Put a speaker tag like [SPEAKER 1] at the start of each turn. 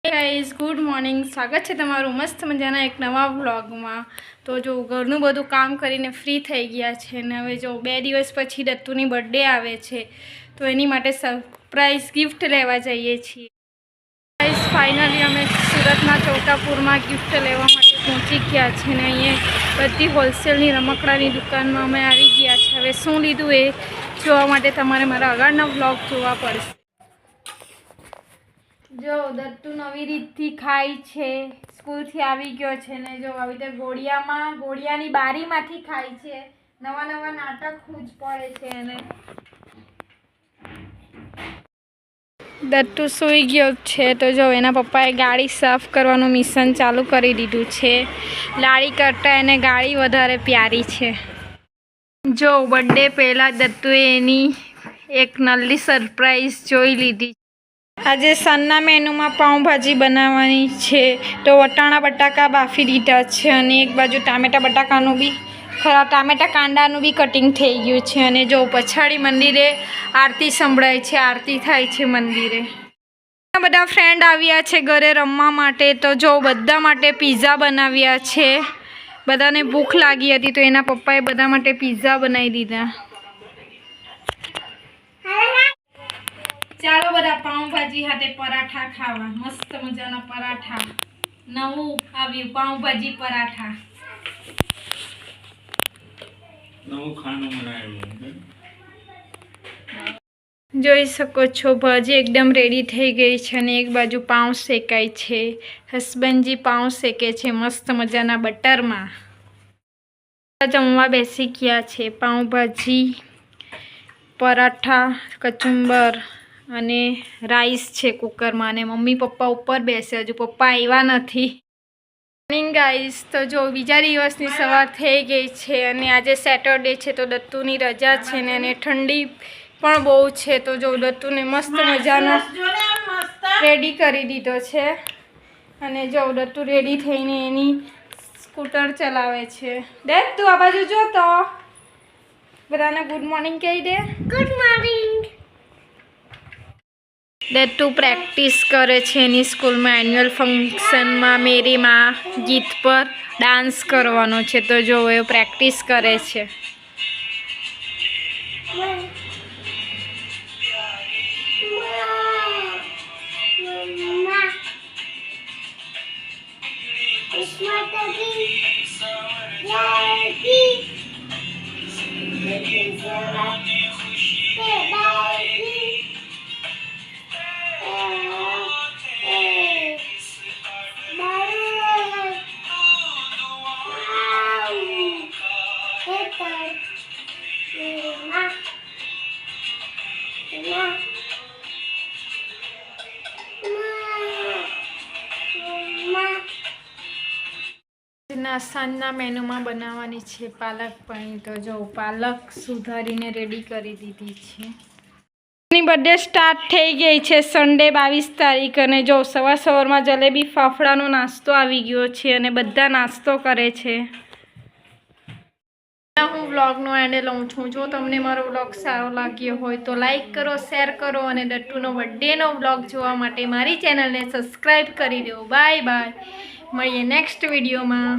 [SPEAKER 1] Guys good morning, સ્વાગત છે તમારું મસ્ત મજાના એક નવા વ્લોગમાં। તો જો ઘરનું બધું કામ કરીને ફ્રી થઈ ગયા છે ને હવે જો 2 દિવસ પછી દત્તુની બર્થડે આવે છે તો એની માટે સરપ્રાઈઝ ગિફ્ટ લેવા જઈએ છીએ। ગાઈઝ ફાઇનલી અમે સુરતના ચોટાપુરમાં ગિફ્ટ લેવા માટે પહોંચી ગયા છે ને અહીંયા બધી હોલસેલની રમકડાની દુકાનમાં અમે આવી ગયા છે। હવે શું લીધું એ જોવા માટે તમારે મારા આગળના વ્લોગ જોવા પડશે। જો દત્તુ નવી રીતથી ખાય છે, સ્કૂલથી આવી ગયો છે ને જો આવી રીતે ગોળિયાની બારીમાંથી ખાય છે। નવા નવા નાટક જ પડે છે એને। દત્તુ સૂઈ ગયો છે તો જો એના પપ્પાએ ગાડી સાફ કરવાનું મિશન ચાલુ કરી દીધું છે। લાડી કરતાં એને ગાડી વધારે પ્યારી છે। જો બર્થડે પહેલાં દત્તુએ એની એક નલ્લી સરપ્રાઈઝ જોઈ લીધી। આજે સાંજના મેનુમાં પાઉંભાજી બનાવવાની છે તો વટાણા બટાકા બાફી દીધા છે અને એક બાજુ ટામેટા બટાકાનું બી ટામેટા કાંદાનું બી કટિંગ થઈ ગયું છે અને જો પછાડી મંદિરે આરતી સંભળાય છે, આરતી થાય છે મંદિરે। બધા ફ્રેન્ડ આવ્યા છે ઘરે રમવા માટે તો જો બધા માટે પિઝા બનાવ્યા છે। બધાને ભૂખ લાગી હતી તો એના પપ્પાએ બધા માટે પિઝા બનાવી દીધા। ચાલો બધા પાઉંભાજી સાથે પરાઠા ખાવા। મસ્ત મજાના પરાઠા, નવું આવ્યું પાઉંભાજી પરાઠા।
[SPEAKER 2] નવું ખાનું બનાવ્યું।
[SPEAKER 1] જોઈ શકો છો ભાજી એકદમ રેડી થઈ ગઈ છે અને એક બાજુ પાઉં શેકાય છે। હસબન્ડજી પાઉં શેકે છે મસ્ત મજાના બટરમાં। જમવા બેસી ગયા છે। પાઉંભાજી, પરાઠા, કચુંબર અને રાઈસ છે કુકરમાં અને મમ્મી પપ્પા ઉપર બેસે, હજુ પપ્પા આવ્યા નથી। મોર્નિંગ ગાઈસ, તો જો બીજા દિવસની સવાર થઈ ગઈ છે અને આજે સેટરડે છે તો દત્તુની રજા છે ને અને ઠંડી પણ બહુ છે તો જો દત્તુને મસ્ત મજાનો રેડી કરી દીધો છે અને જો દત્તુ રેડી થઈને એની સ્કૂટર ચલાવે છે। દેખ તું આ બાજુ જો તો બધાને ગુડ મોર્નિંગ કહી દે। Good morning. દત્તુ પ્રેક્ટિસ કરે છે એની સ્કૂલમાં એન્યુઅલ ફંક્શનમાં મેરીમાં ગીત પર ડાન્સ કરવાનો છે તો જો એ પ્રેક્ટિસ કરે છે। સાંજના મેનુમાં બનાવવાની છે પાલક પનીર તો જો પાલક સુધારીને રેડી કરી દીધી છે। એની બર્થડે સ્ટાર્ટ થઈ ગઈ છે સન્ડે 22 તારીખ અને જો સવારમાં જલેબી ફાફડાનો નાસ્તો આવી ગયો છે અને બધા નાસ્તો કરે છે। હું વ્લોગનો એન્ડ લઉં છું। જો તમને મારો વ્લોગ સારો લાગ્યો હોય તો લાઈક કરો, શેર કરો અને દત્તુનો બર્થડેનો વ્લોગ જોવા માટે મારી ચેનલને સબસ્ક્રાઈબ કરી દો। બાય બાય, મળીએ નેક્સ્ટ વિડીયોમાં।